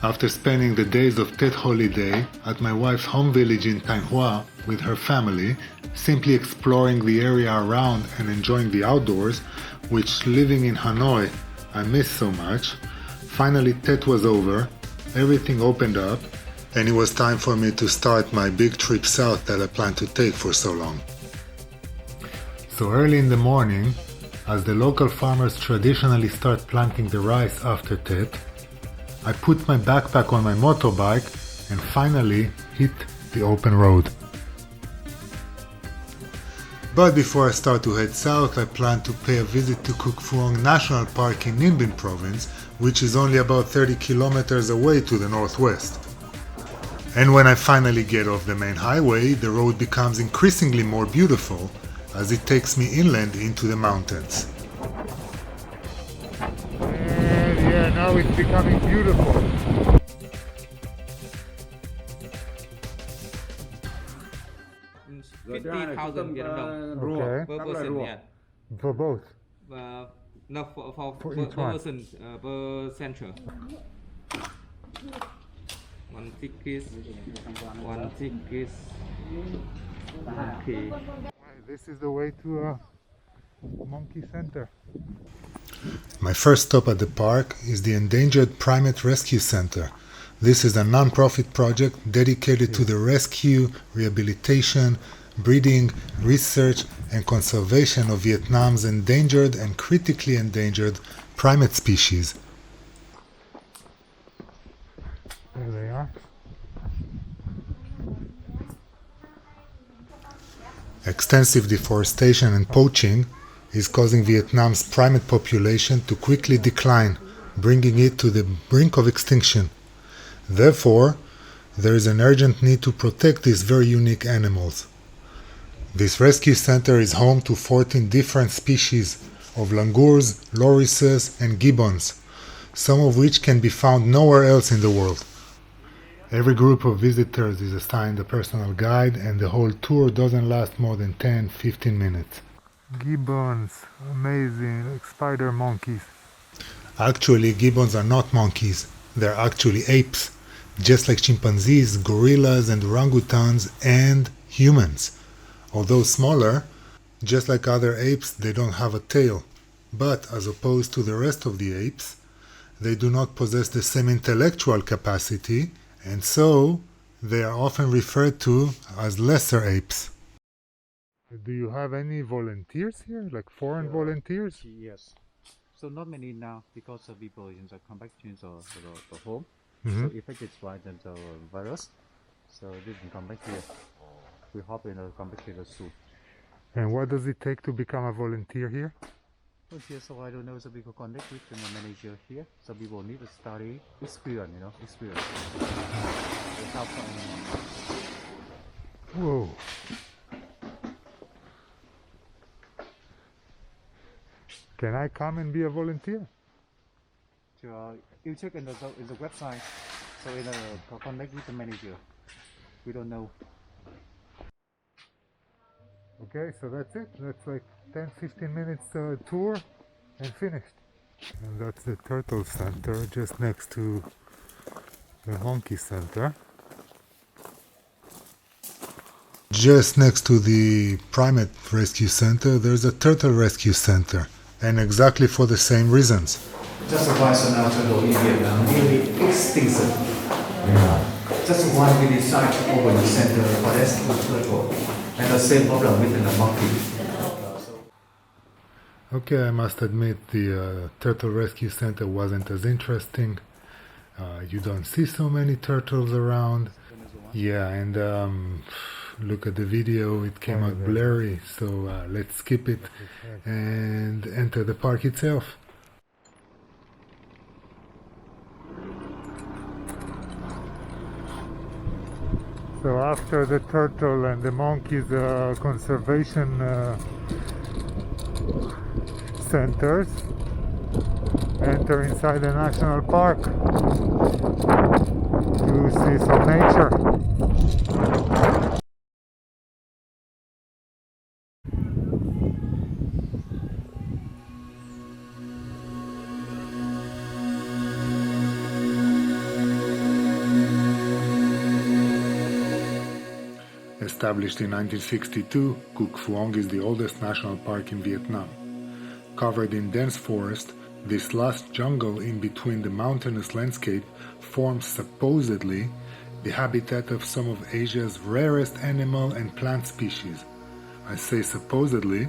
After spending the days of Tet holiday at my wife's home village in Thanh-Hoa with her family, simply exploring the area around and enjoying the outdoors, which living in Hanoi I miss so much, finally Tet was over, everything opened up, and it was time for me to start my big trip south that I planned to take for so long. So early in the morning, as the local farmers traditionally start planting the rice after Tet, I put my backpack on my motorbike and finally hit the open road. But before I start to head south, I plan to pay a visit to Cuc-Phuong National Park in Ninh-Binh province, which is only about 30 kilometers away to the northwest. And when I finally get off the main highway, the road becomes increasingly more beautiful as it takes me inland into the mountains. Yeah, now it's becoming beautiful. $50,000 per person, yeah. For both? No, for each one. person per center. One ticket. Okay. This is the way to a monkey center. My first stop at the park is the Endangered Primate Rescue Center. This is a non-profit project dedicated to the rescue, rehabilitation, breeding, research, and conservation of Vietnam's endangered and critically endangered primate species. There they are. Extensive deforestation and poaching is causing Vietnam's primate population to quickly decline, bringing it to the brink of extinction. Therefore, there is an urgent need to protect these very unique animals. This rescue center is home to 14 different species of langurs, lorises, and gibbons, some of which can be found nowhere else in the world. Every group of visitors is assigned a personal guide, and the whole tour doesn't last more than 10-15 minutes. Gibbons, amazing, like spider monkeys. Actually, gibbons are not monkeys, they're actually apes, just like chimpanzees, gorillas, and orangutans, and humans. Although smaller, just like other apes, they don't have a tail. But as opposed to the rest of the apes, they do not possess the same intellectual capacity, and so they are often referred to as lesser apes. Do you have any volunteers here, like foreign volunteers? Yes. So not many now because the people come back to the home. Mm-hmm. So affected by the virus. So they can come back here. We hope come back here soon. And what does it take to become a volunteer here? Well, here, so I don't know. So people connect with the manager here. So people need to study experience, experience. Whoa. Can I come and be a volunteer? You check in the website. So connect with the manager. We don't know. Okay, so that's it. That's like 10-15 minutes tour and finished. And that's the turtle center just next to the monkey center. Just next to the primate rescue center, there's a turtle rescue center, and exactly for the same reasons. Just why so now turtle in Vietnam nearly extinct. Just why we decide to open the center for rescue turtle. And the same problem with the monkey. Okay, I must admit the Turtle Rescue Center wasn't as interesting. You don't see so many turtles around. Yeah, and look at the video, it came out blurry, so let's skip it and enter the park itself. So after the turtle and the monkeys conservation centers, enter inside the national park to see some nature. Established in 1962, Cuc-Phuong is the oldest national park in Vietnam. Covered in dense forest, this lush jungle in between the mountainous landscape forms supposedly the habitat of some of Asia's rarest animal and plant species. I say supposedly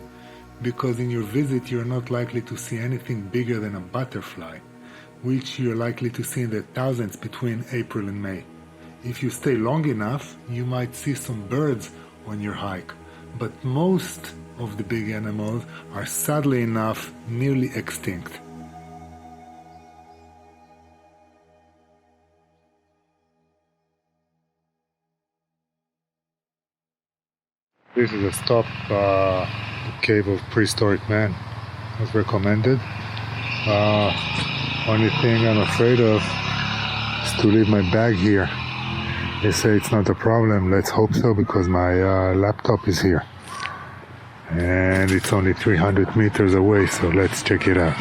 because in your visit you're not likely to see anything bigger than a butterfly, which you're likely to see in the thousands between April and May. If you stay long enough, you might see some birds on your hike, but most of the big animals are sadly enough nearly extinct. This is a stop, the cave of prehistoric man, as recommended. Only thing I'm afraid of is to leave my bag here. They say it's not a problem. Let's hope so, because my laptop is here. And it's only 300 meters away, so let's check it out.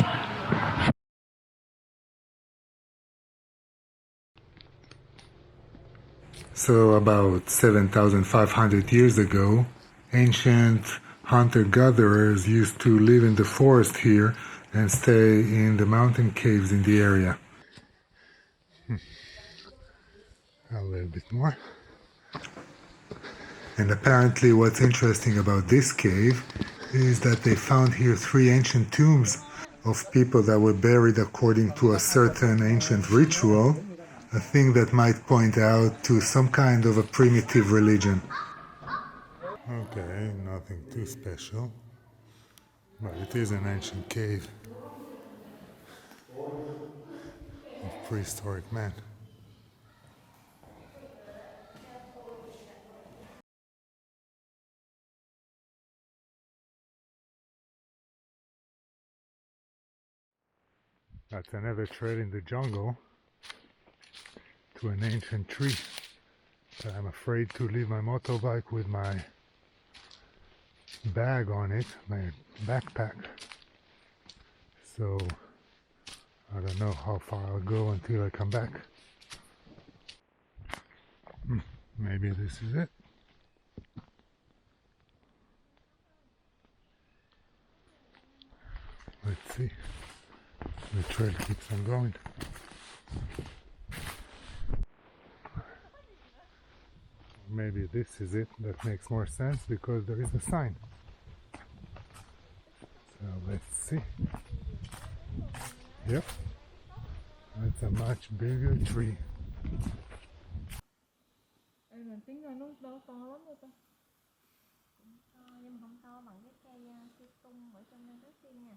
So about 7,500 years ago, ancient hunter-gatherers used to live in the forest here and stay in the mountain caves in the area. A little bit more. And apparently what's interesting about this cave is that they found here 3 ancient tombs of people that were buried according to a certain ancient ritual, a thing that might point out to some kind of a primitive religion. Okay, nothing too special, but it is an ancient cave of prehistoric man. That's another trail in the jungle to an ancient tree. But I'm afraid to leave my motorbike with my bag on it, my backpack. So I don't know how far I'll go until I come back. Maybe this is it. Let's see. The trail keeps on going. Maybe this is it. That makes more sense because there is a sign. So let's see. Yep. That's a much bigger tree. Mình tính là nó to lắm rồi ta. To nhưng mà không to bằng cái cây Cuc-Phuong ở trong Antarctica nha.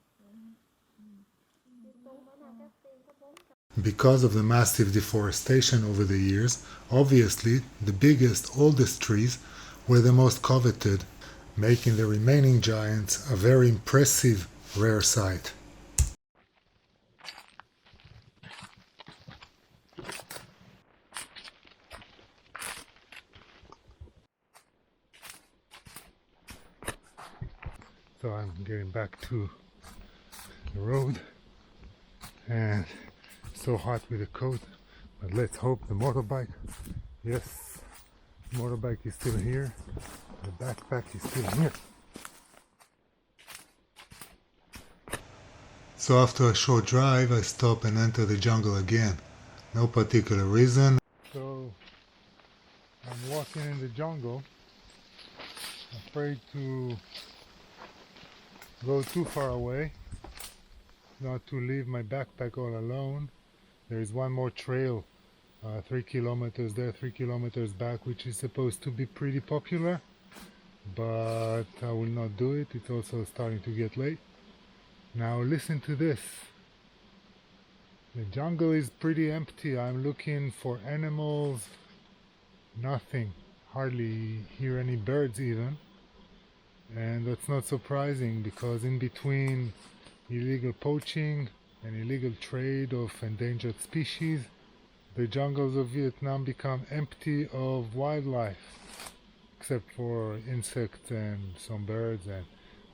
Cuc-Phuong ở Antarctica có 4. Because of the massive deforestation over the years, obviously the biggest, oldest trees were the most coveted, making the remaining giants a very impressive, rare sight. So I'm getting back to the road, and so hot with the coat, but let's hope the motorbike, yes, the motorbike is still here, the backpack is still here. So after a short drive, I stop and enter the jungle again. No particular reason. So I'm walking in the jungle, afraid to go too far away, not to leave my backpack all alone. There is one more trail, 3 kilometers there, 3 kilometers back, which is supposed to be pretty popular, but I will not do it. It's also starting to get late. Now listen to this. The jungle is pretty empty. I'm looking for animals, nothing, hardly hear any birds even. And that's not surprising, because in between illegal poaching and illegal trade of endangered species, the jungles of Vietnam become empty of wildlife, except for insects and some birds, and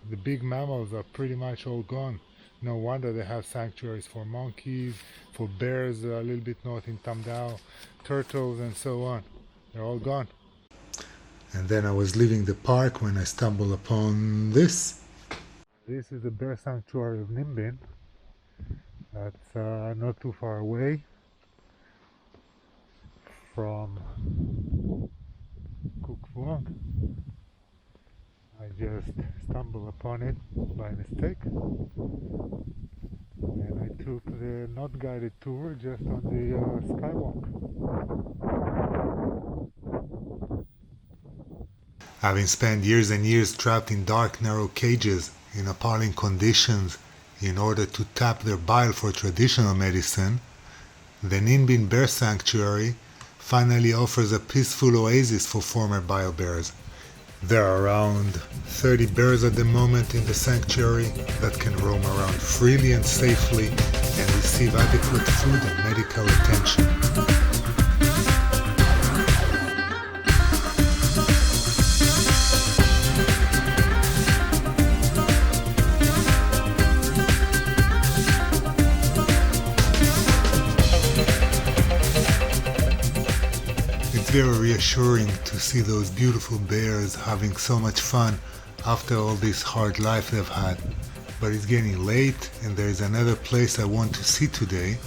the big mammals are pretty much all gone. No wonder they have sanctuaries for monkeys, for bears a little bit north in Tam Dao, turtles and so on. They're all gone. And then I was leaving the park when I stumbled upon this. This is the bear sanctuary of Ninh-Binh. That's not too far away from Cuc-Phuong. I just stumbled upon it by mistake, and I took the not guided tour just on the skywalk. Having spent years and years trapped in dark, narrow cages in appalling conditions in order to tap their bile for traditional medicine, the Ninh-Binh Bear Sanctuary finally offers a peaceful oasis for former bile bears. There are around 30 bears at the moment in the sanctuary that can roam around freely and safely and receive adequate food and medical attention. It's very reassuring to see those beautiful bears having so much fun after all this hard life they've had. But it's getting late and there is another place I want to see today,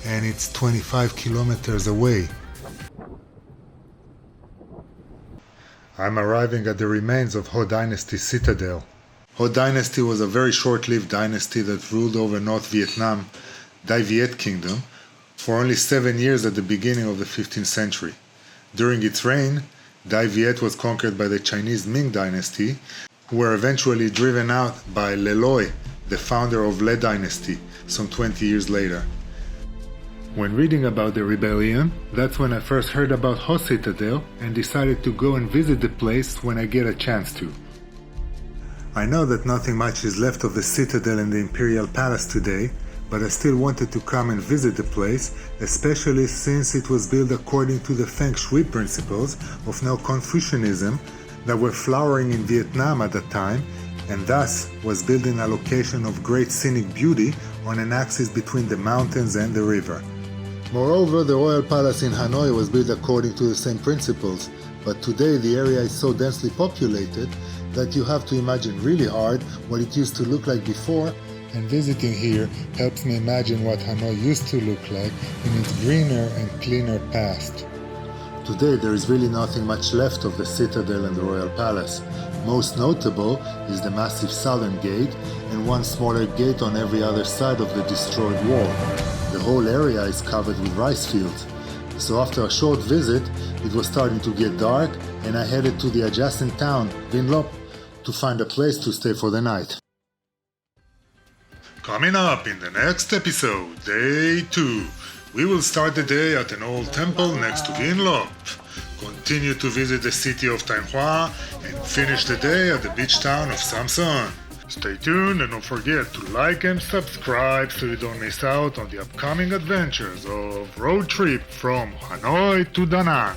and it's 25 kilometers away. I'm arriving at the remains of Ho Dynasty citadel. Ho Dynasty was a very short-lived dynasty that ruled over North Vietnam, Dai Viet Kingdom, for only 7 years at the beginning of the 15th century. During its reign, Dai Viet was conquered by the Chinese Ming dynasty, who were eventually driven out by Le Loi, the founder of Le Dynasty, some 20 years later. When reading about the rebellion, that's when I first heard about Ho Citadel and decided to go and visit the place when I get a chance to. I know that nothing much is left of the citadel and the imperial palace today, but I still wanted to come and visit the place, especially since it was built according to the Feng Shui principles of Neo-Confucianism that were flowering in Vietnam at that time, and thus was built in a location of great scenic beauty on an axis between the mountains and the river. Moreover, the royal palace in Hanoi was built according to the same principles, but today the area is so densely populated that you have to imagine really hard what it used to look like before, and visiting here helps me imagine what Hanoi used to look like in its greener and cleaner past. Today there is really nothing much left of the citadel and the royal palace. Most notable is the massive southern gate and one smaller gate on every other side of the destroyed wall. The whole area is covered with rice fields. So after a short visit, it was starting to get dark and I headed to the adjacent town, Vinh Lop, to find a place to stay for the night. Coming up in the next episode, Day 2, we will start the day at an old temple next to Vinh Lop, continue to visit the city of Thanh-Hoa, and finish the day at the beach town of Samson. Stay tuned and don't forget to like and subscribe so you don't miss out on the upcoming adventures of Road Trip from Hanoi to Da Nang.